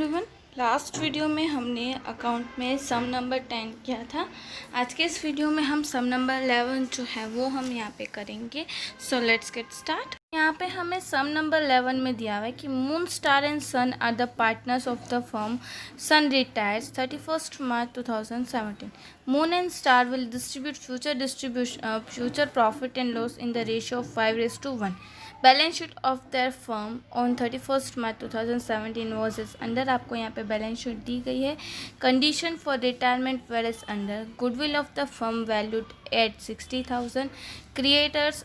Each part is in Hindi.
एवरीवन, लास्ट वीडियो में हमने अकाउंट में सम नंबर 10 किया था। आज के इस वीडियो में हम सम नंबर 11 जो है वो हम यहाँ पे करेंगे। So let's get start. यहाँ पे हमें सम नंबर 11 में दिया हुआ है कि Moon, Star and Sun are the partners of the firm. Sun retires 31st March 2017. Moon and star will distribute future profit and loss in the ratio of 5:1. Balance sheet of their firm on 31st March 2017 was as under. आपको यहाँ पे बैलेंस शीट दी गई है। Condition for retirement were as under. Goodwill of the firm valued at 60,000. Creditors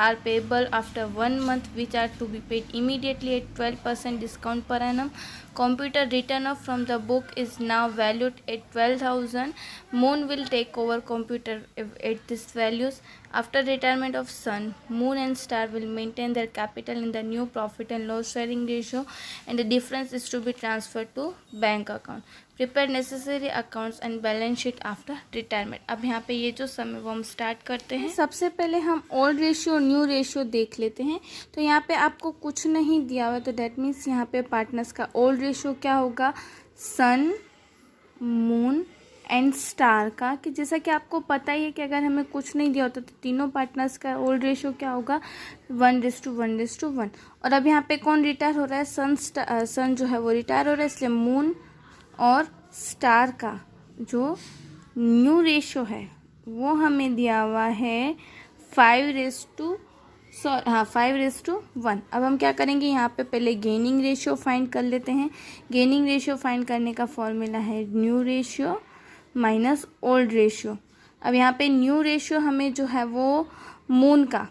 are payable after 1 month, which are to be paid immediately at 12% discount per annum. Computer written off from the book is now valued at 12,000. Moon will take over computer at this values. After retirement of Sun, Moon and Star will maintain their capital in the new profit and loss sharing ratio, and the difference is to be transferred to bank account. Prepare necessary accounts and balance sheet after retirement. अब यहाँ पे ये जो सम है वो हम स्टार्ट करते हैं। सबसे पहले हम ओल्ड रेशियो न्यू रेशियो देख लेते हैं। तो यहाँ पे आपको कुछ नहीं दिया हुआ, तो डेट मीन्स यहाँ पे पार्टनर्स का ओल्ड रेशियो क्या होगा, सन, मून एंड स्टार का। कि जैसा कि आपको पता ही है कि अगर हमें कुछ नहीं दिया होता तो तीनों पार्टनर्स का ओल्ड रेशियो क्या होगा, 1:1:1। और अब यहाँ पे कौन रिटायर हो रहा है, सन जो है वो रिटायर हो रहा है, इसलिए मून और स्टार का जो न्यू रेशियो है वो हमें दिया हुआ है 5:1। अब हम क्या करेंगे, यहाँ पे पहले गेनिंग रेशियो फाइंड कर लेते हैं। गेनिंग रेशियो फाइंड करने का फॉर्मूला है new ratio minus old ratio. अब यहाँ पे न्यू रेशियो हमें जो है वो मून का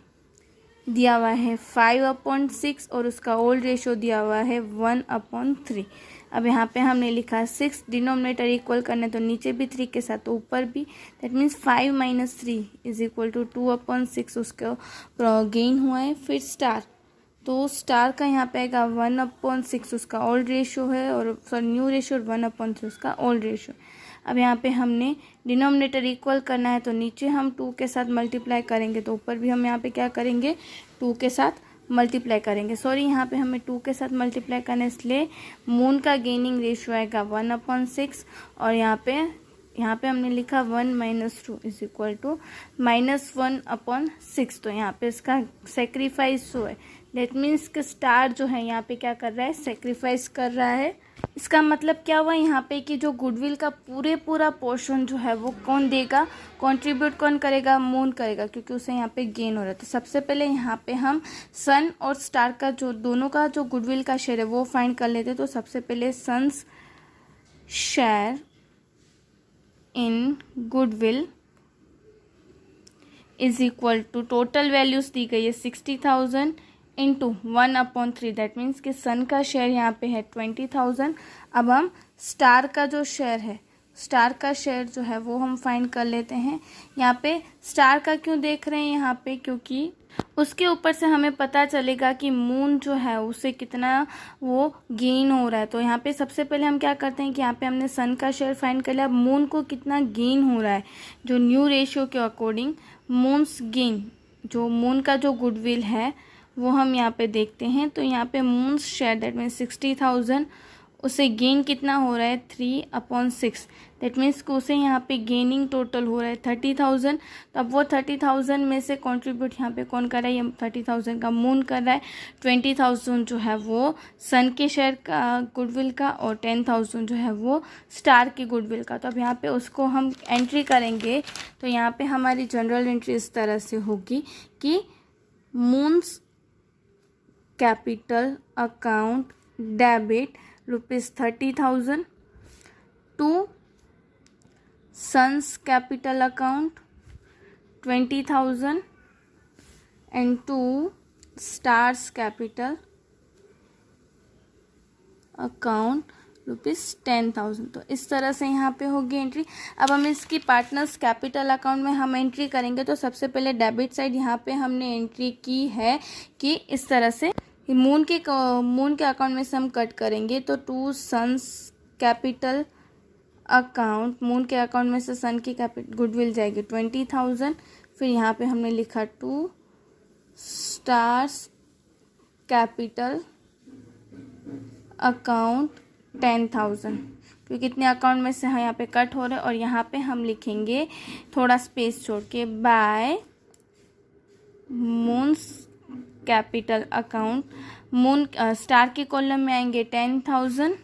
दिया हुआ है 5/6 और उसका ओल्ड रेशियो दिया हुआ है 1/3। अब यहाँ पे हमने लिखा 6, डिनोमिनेटर इक्वल करने तो नीचे भी 3 के साथ तो ऊपर भी। दैट मीन्स 5 - 3 = 2/6 उसका गेन हुआ है। फिर स्टार, तो स्टार का यहाँ पे आएगा 1/6 उसका ओल्ड रेशियो है, और न्यू रेशियो 1/3 उसका ओल्ड रेशियो। अब यहाँ पे हमने डिनोमिनेटर इक्वल करना है तो नीचे हम 2 के साथ मल्टीप्लाई करेंगे, तो ऊपर भी हम यहाँ पे क्या करेंगे, 2 के साथ मल्टीप्लाई करेंगे। सॉरी, यहाँ पे हमें 2 के साथ मल्टीप्लाई करना है, इसलिए मून का गेनिंग रेशियो आएगा 1/6, और यहाँ पे हमने लिखा 1 - 2 = -1/6। तो यहाँ पे इसका सेक्रीफाइस है। दैट मीन्स कि स्टार जो है यहाँ पे क्या कर रहा है, सेक्रीफाइस कर रहा है। इसका मतलब क्या हुआ यहाँ पे कि जो गुडविल का पूरा पोर्शन जो है वो कौन देगा, कंट्रीब्यूट कौन करेगा, मून करेगा, क्योंकि उसे यहाँ पे गेन हो रहा है। तो सबसे पहले यहाँ पे हम सन और स्टार का जो दोनों का जो गुडविल का शेयर है वो फाइंड कर लेते। तो सबसे पहले sons share in goodwill is equal to, total values दी गई है 60,000 इंटू 1/3। दैट मीन्स कि सन का शेयर यहाँ पे है 20,000। अब हम स्टार का जो शेयर है, स्टार का शेयर जो है वो हम फाइंड कर लेते हैं। यहाँ पे स्टार का क्यों देख रहे हैं यहाँ पे, क्योंकि उसके ऊपर से हमें पता चलेगा कि मून जो है उसे कितना वो गेन हो रहा है। तो यहाँ पे सबसे पहले हम क्या करते हैं कि यहाँ पे हमने सन का शेयर फाइंड कर लिया। अब मून को कितना गेन हो रहा है, जो न्यू रेशियो के अकॉर्डिंग मून्स गेन, जो मून का जो गुडविल है वो हम यहाँ पे देखते हैं। तो यहाँ पे मून्स शेयर दैट मीन्स 60,000, उसे गेन कितना हो रहा है 3/6। दैट मीन्स कि उसे यहाँ पे गेनिंग टोटल हो रहा है 30,000। तो अब वो 30,000 में से कंट्रीब्यूट यहाँ पे कौन कर रहा है, ये 30,000 का मून कर रहा है, 20,000 जो है वो सन के शेयर का गुडविल का, और 10,000 जो है वो स्टार के गुडविल का। तो अब यहाँ पे उसको हम एंट्री करेंगे। तो यहाँ पे हमारी जनरल एंट्री इस तरह से होगी कि Moon's capital account debit ₹30,000 to Sun's capital account 20,000 and to Star's capital account ₹10,000। तो इस तरह से यहाँ पे होगी एंट्री। अब हम इसकी पार्टनर्स कैपिटल अकाउंट में हम एंट्री करेंगे। तो सबसे पहले डेबिट साइड यहाँ पे हमने एंट्री की है कि इस तरह से मून के अकाउंट में से हम कट करेंगे। तो to Sun's capital account, Moon के अकाउंट में से सन की गुडविल जाएगी 20,000। फिर यहाँ पे हमने लिखा टू स्टार्स कैपिटल अकाउंट 10,000, क्योंकि कितने अकाउंट में से यहाँ पे कट हो रहे हैं, और यहाँ पे हम लिखेंगे थोड़ा स्पेस छोड़ के by Moon's capital account. Moon Star के कॉलम में आएंगे 10,000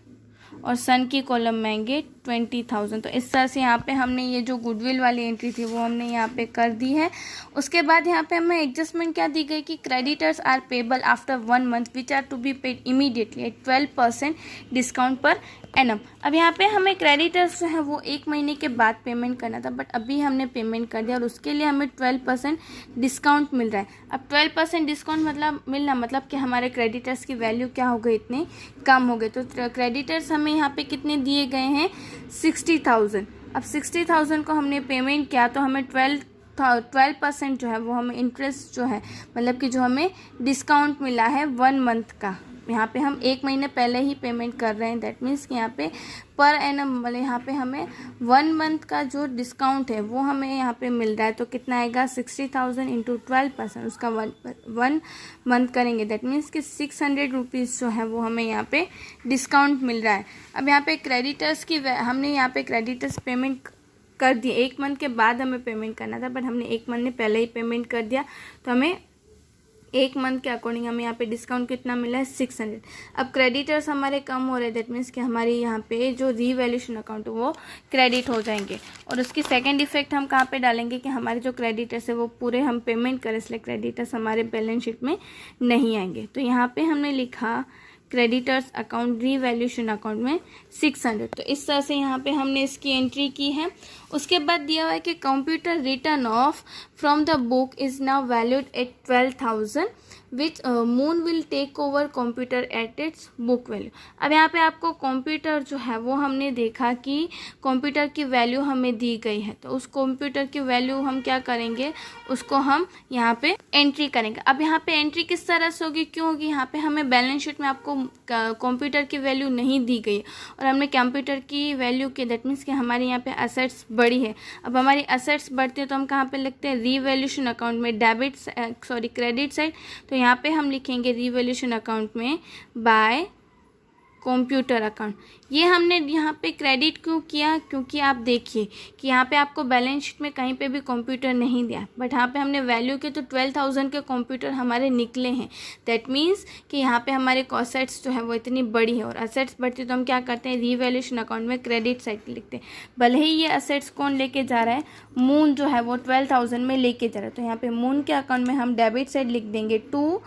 और सन की कॉलम में आएंगे 20,000। तो इस तरह से यहाँ पे हमने ये जो गुडविल वाली एंट्री थी वो हमने यहाँ पे कर दी है। उसके बाद यहाँ पे हमें एडजस्टमेंट क्या दी गई कि creditors are payable after 1 month which are to be paid immediately at 12% discount per annum. अब यहाँ पे हमें क्रेडिटर्स जो है वो 1 महीने के बाद पेमेंट करना था, बट अभी हमने पेमेंट कर दिया और उसके लिए हमें 12% डिस्काउंट मिल रहा है। अब 12% डिस्काउंट मतलब कि हमारे क्रेडिटर्स की वैल्यू क्या हो गई, इतने कम हो गए। तो क्रेडिटर्स हमें यहाँ पे कितने दिए गए हैं, 60,000। अब 60,000 को हमने पेमेंट किया तो हमें 12% जो है वो हमें इंटरेस्ट जो है, मतलब कि जो हमें डिस्काउंट मिला है 1 मंथ का, यहाँ पे हम 1 महीने पहले ही पेमेंट कर रहे हैं। दैट मीन्स कि यहाँ पे पर एनम वाले यहाँ पे हमें 1 मंथ का जो डिस्काउंट है वो हमें यहाँ पे मिल रहा है। तो कितना आएगा, 60,000 इंटू 12%, उसका 1 मंथ करेंगे। दैट मीन्स कि 600 रुपीज़ जो है वो हमें यहाँ पे डिस्काउंट मिल रहा है। अब यहाँ पे क्रेडिटर्स की हमने यहाँ पे क्रेडिटर्स पेमेंट कर दिए, 1 मंथ के बाद हमें पेमेंट करना था, बट हमने 1 मंथ ने पहले ही पेमेंट कर दिया। तो हमें 1 मंथ के अकॉर्डिंग हमें यहाँ पे डिस्काउंट कितना मिला है, 600। अब क्रेडिटर्स हमारे कम हो रहे हैं, दैट मीन्स कि हमारे यहाँ पे जो रीवैल्यूएशन अकाउंट है वो क्रेडिट हो जाएंगे। और उसकी सेकंड इफेक्ट हम कहाँ पे डालेंगे कि हमारे जो क्रेडिटर्स है वो पूरे हम पेमेंट करें, इसलिए क्रेडिटर्स हमारे बैलेंस शीट में नहीं आएंगे। तो यहाँ पे हमने लिखा क्रेडिटर्स अकाउंट रीवैल्यूएशन अकाउंट में 600। तो इस तरह से यहाँ पे हमने इसकी एंट्री की है। उसके बाद दिया हुआ है कि computer return of from the book is now valued at 12,000 which Moon will take over computer at its book value. अब यहाँ पे आपको कंप्यूटर जो है वो हमने देखा कि कंप्यूटर की वैल्यू हमें दी गई है, तो उस कंप्यूटर की वैल्यू हम क्या करेंगे, उसको हम यहाँ पे एंट्री करेंगे। अब यहाँ पे एंट्री किस तरह से होगी, क्यों होगी, यहाँ पे हमें बैलेंस शीट में आपको कंप्यूटर की वैल्यू नहीं दी गई और हमने कंप्यूटर की वैल्यू की, दैट मीन्स कि हमारे यहाँ पे असेट्स बढ़ी है। अब हमारी असेट्स बढ़ती है तो हम कहाँ पे लिखते हैं, रीवैल्यूएशन अकाउंट में क्रेडिट साइड। तो यहाँ पे हम लिखेंगे रीवैल्यूएशन अकाउंट में बाय कंप्यूटर अकाउंट। ये हमने यहाँ पे क्रेडिट क्यों किया, क्योंकि आप देखिए कि यहाँ पे आपको बैलेंस शीट में कहीं पे भी कंप्यूटर नहीं दिया, बट यहाँ पे हमने वैल्यू के तो 12,000 के कंप्यूटर हमारे निकले हैं। दैट मीन्स कि यहाँ पे हमारे असेट्स जो है वो इतनी बड़ी है, और असेट्स बढ़ती तो हम क्या करते हैं, रीवैल्यूएशन अकाउंट में क्रेडिट साइड लिखते हैं। भले ही ये असेट्स कौन लेके जा रहा है, मून जो है वो 12,000 में लेके जा रहा है, तो यहाँ पे मून के अकाउंट में हम डेबिट साइड लिख देंगे टू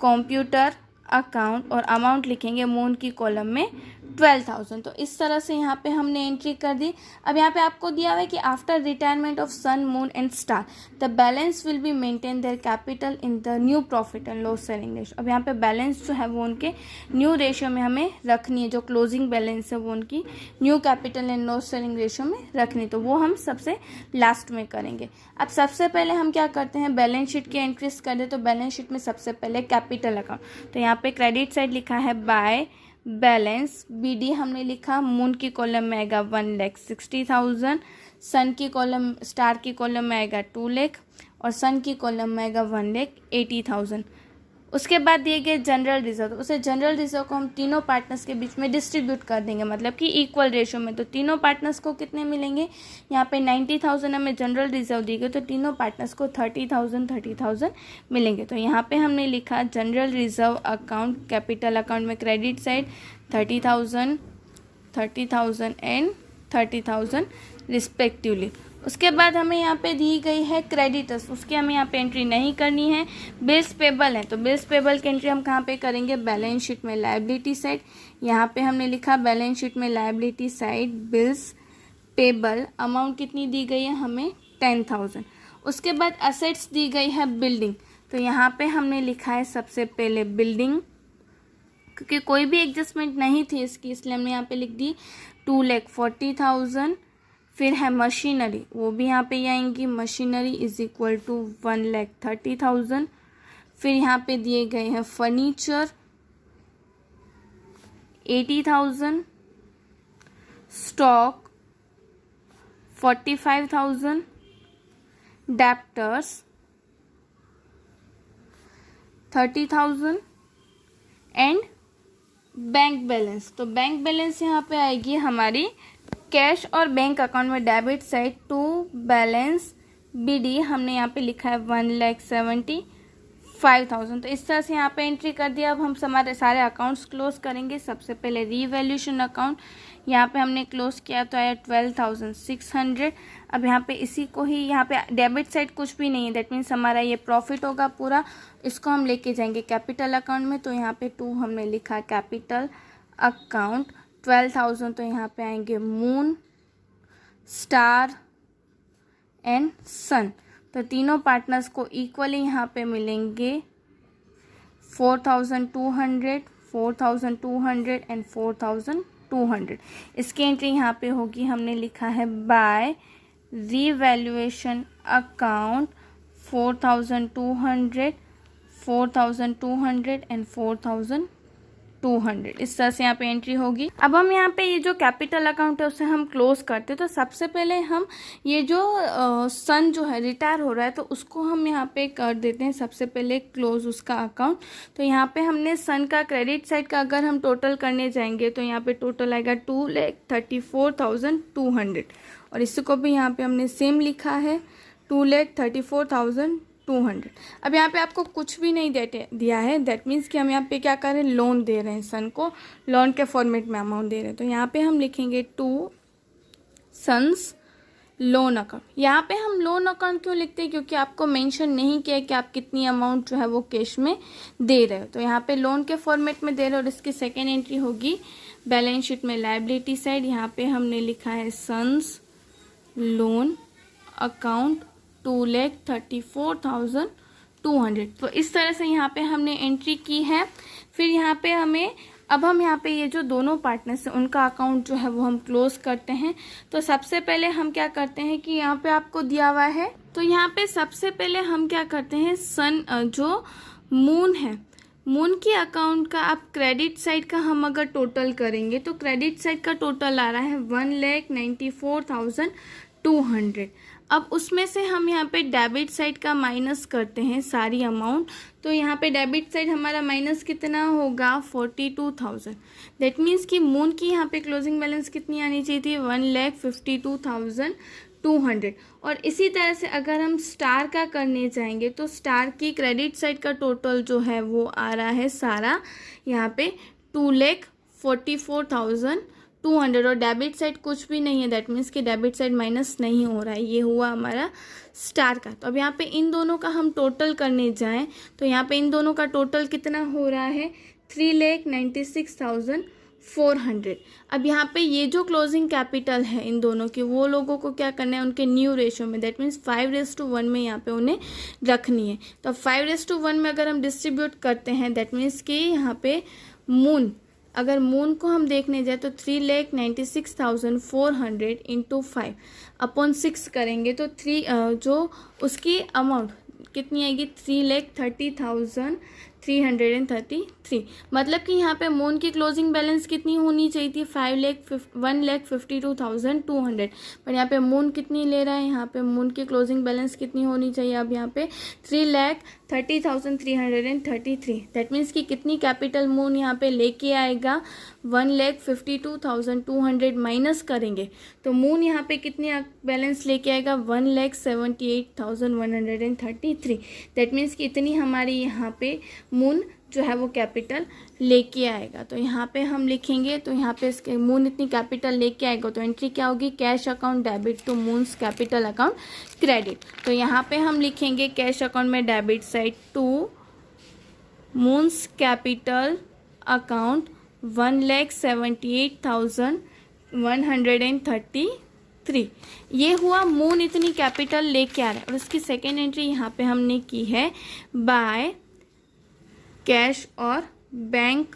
कंप्यूटर अकाउंट और अमाउंट लिखेंगे मून की कॉलम में 12,000। तो इस तरह से यहाँ पे हमने एंट्री कर दी। अब यहाँ पे आपको दिया हुआ है कि after retirement of Sun Moon and Star the balance will be maintain their capital in the new profit and loss sharing ratio. अब यहाँ पे बैलेंस जो है वो उनके न्यू रेशियो में हमें रखनी है, जो क्लोजिंग बैलेंस है वो उनकी new capital and loss sharing ratio में रखनी, तो वो हम सबसे लास्ट में करेंगे। अब सबसे पहले हम क्या करते हैं, बैलेंस शीट की एंट्रीज कर दे। तो बैलेंस शीट में सबसे पहले कैपिटल अकाउंट, तो यहाँ पे क्रेडिट साइड लिखा है बाय बैलेंस, BD हमने लिखा, मून की कॉलम में आएगा 1,60,000, सन की कॉलम स्टार की कॉलम में आएगा 2 लाख और सन की कॉलम में आएगा 1,80,000। उसके बाद दिए गए जनरल रिजर्व, उसे जनरल रिजर्व को हम तीनों पार्टनर्स के बीच में डिस्ट्रीब्यूट कर देंगे, मतलब कि इक्वल रेशियो में। तो तीनों पार्टनर्स को कितने मिलेंगे, यहाँ पे 90,000 हमें जनरल रिजर्व दी गई, तो तीनों पार्टनर्स को 30,000 मिलेंगे। तो यहाँ पे हमने लिखा general reserve account capital account में क्रेडिट साइड 30,000 एंड 30,000 रिस्पेक्टिवली। उसके बाद हमें यहाँ पे दी गई है क्रेडिटर्स, उसकी हमें यहाँ पे एंट्री नहीं करनी है। बिल्स पेबल है, तो बिल्स पेबल की एंट्री हम कहाँ पे करेंगे, बैलेंस शीट में लायबिलिटी साइड। यहाँ पे हमने लिखा बैलेंस शीट में liability side bills payable, amount कितनी दी गई है हमें 10,000। उसके बाद असेट्स दी गई है बिल्डिंग, तो यहाँ पे हमने लिखा है सबसे पहले बिल्डिंग, क्योंकि कोई भी एडजस्टमेंट नहीं थी इसकी, इसलिए हमने यहाँ पे लिख दी 2,40,000। फिर है मशीनरी, वो भी यहाँ पे ही आएंगी, मशीनरी इज इक्वल टू 1,30,000। फिर यहाँ पे दिए गए हैं furniture 80,000, stock 45,000, debtors 30,000 and bank balance, तो बैंक बैलेंस यहाँ पे आएगी हमारी कैश और बैंक अकाउंट में debit side to balance BD हमने यहाँ पे लिखा है 1,75,000। तो इस तरह से यहाँ पे एंट्री कर दिया। अब हम हमारे सारे अकाउंट्स क्लोज करेंगे। सबसे पहले रीवैल्यूएशन अकाउंट यहाँ पे हमने क्लोज किया तो आया 12,600। अब यहाँ पे इसी को ही यहाँ पे डेबिट साइड कुछ भी नहीं है, दैट मीन्स हमारा ये प्रॉफिट होगा पूरा, इसको हम लेके जाएंगे कैपिटल अकाउंट में। तो यहाँ पे 2 हमने लिखा कैपिटल अकाउंट 12,000। तो यहाँ पे आएंगे मून, स्टार एंड सन। तो तीनों पार्टनर्स को इक्वली यहाँ पे मिलेंगे 4,200, 4,200 एंड 4,200। इसकी एंट्री यहाँ पे होगी, हमने लिखा है बाय रीवैल्यूएशन अकाउंट 4,200, 4,200 एंड 4,200। इस तरह से यहाँ पे एंट्री होगी। अब हम यहाँ पे ये जो कैपिटल अकाउंट है उसे हम क्लोज करते हैं। तो सबसे पहले हम ये जो सन जो है रिटायर हो रहा है तो उसको हम यहाँ पे कर देते हैं सबसे पहले क्लोज उसका अकाउंट। तो यहाँ पे हमने सन का क्रेडिट साइड का अगर हम टोटल करने जाएंगे तो यहाँ पे टोटल आएगा 2,34,200 और इसको भी यहाँ पे हमने सेम लिखा है 2,34,200। अब यहाँ पे आपको कुछ भी नहीं दिया है, दैट मीन्स कि हम यहाँ पे क्या कर रहे हैं, लोन दे रहे हैं सन को, लोन के फॉर्मेट में अमाउंट दे रहे हैं। तो यहाँ पे हम लिखेंगे 2 सन्स लोन अकाउंट। यहाँ पे हम लोन अकाउंट क्यों लिखते हैं, क्योंकि आपको मेंशन नहीं किया कि आप कितनी अमाउंट जो है वो कैश में दे रहे हो। तो यहाँ पे लोन के फॉर्मेट में दे रहे हो और इसकी सेकेंड एंट्री होगी बैलेंस शीट में लायबिलिटी साइड। यहाँ पे हमने लिखा है सन्स लोन अकाउंट 2,34,200। तो इस तरह से यहाँ पे हमने एंट्री की है। फिर यहाँ पे हमें अब हम यहाँ पे ये जो दोनों पार्टनर्स हैं उनका अकाउंट जो है वो हम क्लोज करते हैं। तो सबसे पहले हम क्या करते हैं कि यहाँ पे आपको दिया हुआ है, तो यहाँ पे सबसे पहले हम क्या करते हैं, सन जो मून है, मून की अकाउंट का आप क्रेडिट साइड का हम अगर टोटल करेंगे तो क्रेडिट साइड का टोटल आ रहा है 1,94,200। अब उसमें से हम यहाँ पे डेबिट साइड का माइनस करते हैं सारी अमाउंट। तो यहाँ पे डेबिट साइड हमारा माइनस कितना होगा 42,000। दैट मीन्स कि मून की यहाँ पे क्लोजिंग बैलेंस कितनी आनी चाहिए थी 1,52,200। और इसी तरह से अगर हम स्टार का करने जाएंगे तो स्टार की क्रेडिट साइड का टोटल जो है वो आ रहा है सारा यहाँ पे 2,44,200 और डेबिट साइड कुछ भी नहीं है, दैट मीन्स कि डेबिट साइड माइनस नहीं हो रहा है। ये हुआ हमारा स्टार का। तो अब यहाँ पे इन दोनों का हम टोटल करने जाएं तो यहाँ पे इन दोनों का टोटल कितना हो रहा है 3,96,400। अब यहाँ पे ये जो क्लोजिंग कैपिटल है इन दोनों की, वो लोगों को क्या करना है उनके न्यू रेशियो में, दैट मीन्स 5:1 में यहाँ पे उन्हें रखनी है। तो 5:1 में अगर हम डिस्ट्रीब्यूट करते हैं दैट मीन्स कि यहाँ पे मून, अगर मून को हम देखने जाए तो 3,96,400 इंटू 5/6 करेंगे तो जो उसकी अमाउंट कितनी आएगी 3,30,333। मतलब कि यहाँ पे मून की क्लोजिंग बैलेंस कितनी होनी चाहिए थी 1,52,200, पर यहाँ पे मून कितनी ले रहा है, यहाँ पे मून की क्लोजिंग बैलेंस कितनी होनी चाहिए अब यहाँ पे 3,30,333। दैट मीन्स कि कितनी कैपिटल मून यहाँ पे लेके आएगा 1,52,200 माइनस करेंगे तो मून यहाँ पे कितनी बैलेंस लेके आएगा 1,78,133। दैट मीन्स कि इतनी हमारी यहाँ पे मून जो है वो कैपिटल लेके आएगा। तो यहाँ पे हम लिखेंगे, तो यहाँ पे इसके मून इतनी कैपिटल लेके आएगा तो एंट्री क्या होगी cash account debit to Moon's capital account credit. तो यहाँ पे हम लिखेंगे कैश अकाउंट में debit side to Moon's capital account 1,78,133। ये हुआ मून इतनी कैपिटल लेके आ रहा है। और उसकी सेकेंड एंट्री यहाँ पे हमने की है बाय कैश और बैंक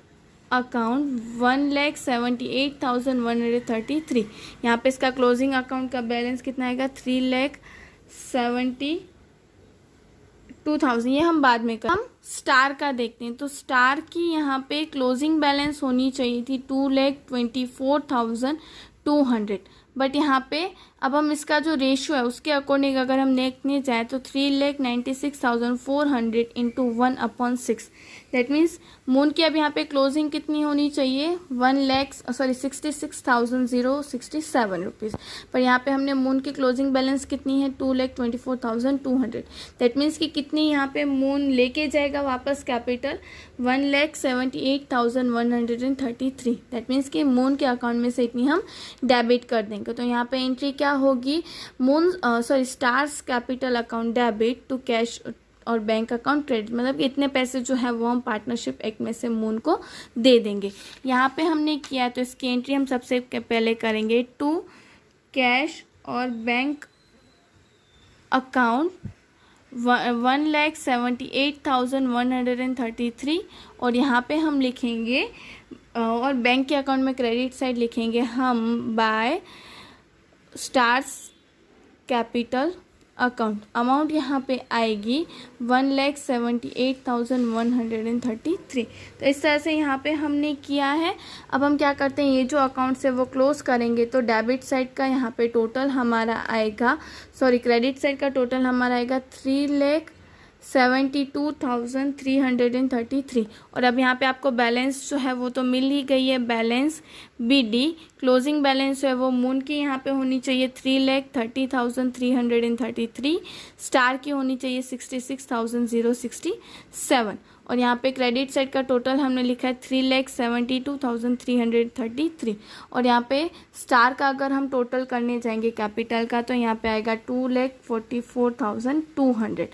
अकाउंट 1,78,133। यहाँ पे इसका क्लोजिंग अकाउंट का बैलेंस कितना आएगा 3,72,000। ये हम बाद में हम स्टार का देखते हैं। तो स्टार की यहाँ पे क्लोजिंग बैलेंस होनी चाहिए थी 2,24,200। बट यहाँ पे अब हम इसका जो रेशियो है उसके अकॉर्डिंग अगर हम देखने जाए तो 3,96,400 इंटू 1/6, दैट मीन्स मून की अब यहाँ पे क्लोजिंग कितनी होनी चाहिए 66,067 रुपीज़, पर यहाँ पे हमने मून की क्लोजिंग बैलेंस कितनी है 2,24,200, दैट मीन्स कि कितनी यहाँ पे मून लेके जाएगा वापस कैपिटल 1,78,133, दैट मीन्स कि मून के अकाउंट में से इतनी हम डेबिट कर देंगे। तो यहाँ पे एंट्री क्या होगी Star's capital account debit to cash और बैंक अकाउंट क्रेडिट, मतलब कि इतने पैसे जो है वो हम पार्टनरशिप एक्ट में से मून को दे देंगे। यहाँ पे हमने किया है तो इसकी एंट्री हम सबसे पहले करेंगे टू कैश और बैंक अकाउंट 1,78,133 और यहाँ पे हम लिखेंगे और बैंक के अकाउंट में क्रेडिट साइड लिखेंगे हम by Star's capital account. Amount यहाँ पे आएगी 1,78,133। तो इस तरह से यहाँ पे हमने किया है। अब हम क्या करते हैं, ये जो अकाउंट है वो क्लोज करेंगे तो डेबिट साइड का यहाँ पे टोटल हमारा आएगा, क्रेडिट साइड का टोटल हमारा आएगा 3,72,333। और अब यहाँ पे आपको बैलेंस जो है वो तो मिल ही गई है, बैलेंस BD क्लोजिंग बैलेंस जो है वो मून की यहाँ पे होनी चाहिए 3,30,333, स्टार की होनी चाहिए 66,067 और यहाँ पे क्रेडिट साइड का टोटल हमने लिखा है 3,72,333 और यहाँ पे स्टार का अगर हम टोटल करने जाएंगे कैपिटल का तो यहाँ पे आएगा 2,44,200,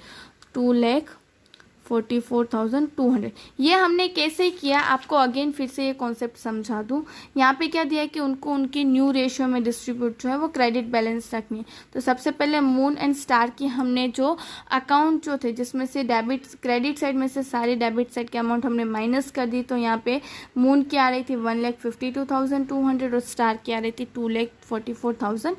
2,44,200। ये हमने कैसे किया आपको अगेन फिर से ये कॉन्सेप्ट समझा दूँ। यहाँ पे क्या दिया है कि उनको उनकी न्यू रेशियो में डिस्ट्रीब्यूट जो है वो क्रेडिट बैलेंस रखनी है। तो सबसे पहले मून एंड स्टार की हमने जो अकाउंट जो थे जिसमें से क्रेडिट साइड में से सारे डेबिट साइड के अमाउंट हमने माइनस कर दी। तो यहाँ पे मून की आ रही थी 1,52,200 और स्टार की आ रही थी 2,44,200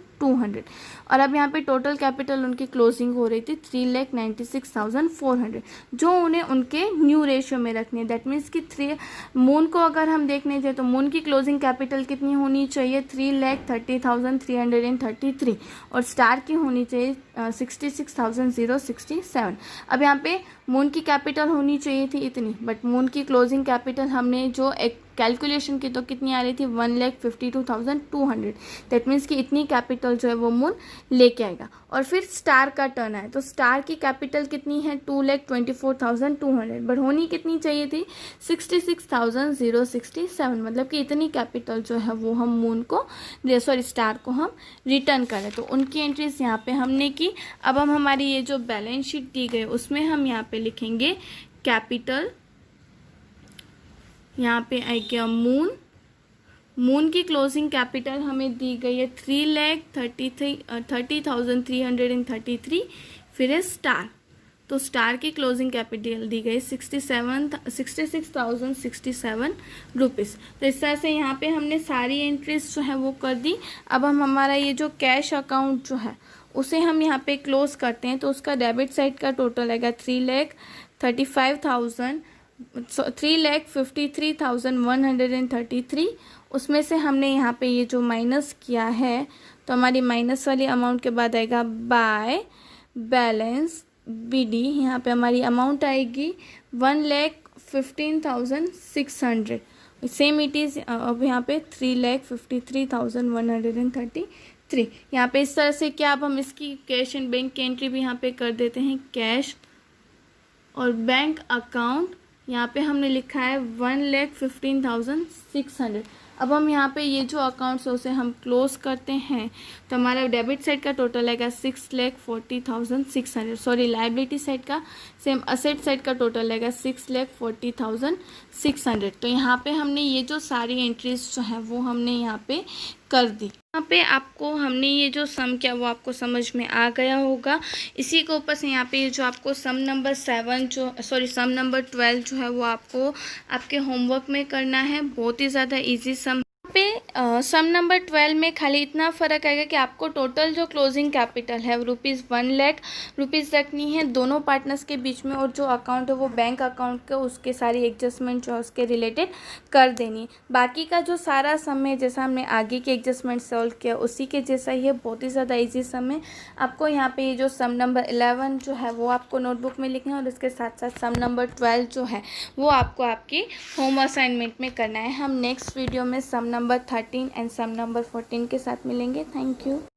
और अब यहाँ पे टोटल कैपिटल उनकी क्लोजिंग हो रही थी 3,96,400 जो उन्हें उनके न्यू रेशियो में रखनी है। दैट मीन्स कि मून को अगर हम देखने जाए तो मून की क्लोजिंग कैपिटल कितनी होनी चाहिए 3,30,333 और स्टार की होनी चाहिए 66,067। अब यहाँ पे मून की कैपिटल होनी चाहिए थी इतनी, बट मून की क्लोजिंग कैपिटल हमने जो एक कैलकुलेशन की तो कितनी आ रही थी 1,52,200, दैट मीन्स कि इतनी कैपिटल जो है वो मून लेके आएगा। और फिर स्टार का टर्न आया तो स्टार की कैपिटल कितनी है 2,24,200, बट होनी कितनी चाहिए थी 66,067, मतलब कि इतनी कैपिटल जो है वो हम मून को स्टार को हम रिटर्न करें। तो उनकी एंट्रीज यहाँ पे हमने की। अब हम हमारी ये जो बैलेंस शीट दी गई उसमें हम यहाँ पे लिखेंगे कैपिटल, यहाँ पे आएगा मून की क्लोजिंग कैपिटल हमें दी गई है 3,30,333, फिर है स्टार, तो स्टार की क्लोजिंग कैपिटल दी गई 66,067 रुपीज़। तो इस तरह से यहाँ पे हमने सारी एंट्रीज जो है वो कर दी। अब हम हमारा ये जो कैश अकाउंट जो है उसे हम यहाँ पे क्लोज करते हैं तो उसका डेबिट साइड का टोटल आएगा 3,53,133। उसमें से हमने यहाँ पे ये जो माइनस किया है तो हमारी माइनस वाली अमाउंट के बाद आएगा बाय बैलेंस BD, यहाँ पे हमारी अमाउंट आएगी 1,15,600, सेम इट इज़ अब यहाँ पे 3,53,133। यहाँ पे इस तरह से क्या अब हम इसकी कैश एंड बैंक की एंट्री भी यहाँ पे कर देते हैं, कैश और बैंक अकाउंट यहाँ पे हमने लिखा है 1,15,600। अब हम यहाँ पे ये जो अकाउंट्स है उसे हम क्लोज करते हैं तो हमारा डेबिट साइड का टोटल आएगा 6,40,600, लाइबिलिटी साइड का सेम असेट साइड का टोटल आएगा 6,40,600। तो यहाँ पे हमने ये जो सारी एंट्रीज जो है वो हमने यहाँ पे कर दी। यहाँ पे आपको हमने ये जो सम किया वो आपको समझ में आ गया होगा। इसी के ऊपर से यहाँ पे ये जो आपको सम नंबर 12 जो है वो आपको आपके होमवर्क में करना है। बहुत ही ज़्यादा इजी सम पे सम नंबर 12 में खाली इतना फ़र्क आएगा कि आपको टोटल जो क्लोजिंग कैपिटल है ₹1,00,000 रखनी है दोनों पार्टनर्स के बीच में, और जो अकाउंट है वो बैंक अकाउंट के, उसके सारी एडजस्टमेंट जो है उसके रिलेटेड कर देनी है। बाकी का जो सारा सम है जैसा हमने आगे के एडजस्टमेंट सॉल्व किया उसी के जैसा ही है, बहुत ही ज़्यादा ईजी सम है। आपको यहाँ पे ये जो सम नंबर 11 जो है वो आपको नोटबुक में लिखना है, और इसके साथ साथ सम नंबर 12 जो है वो आपको आपकी होम असाइनमेंट में करना है। हम नेक्स्ट वीडियो में सम नंबर 13 एंड सम नंबर 14 के साथ मिलेंगे। Thank you.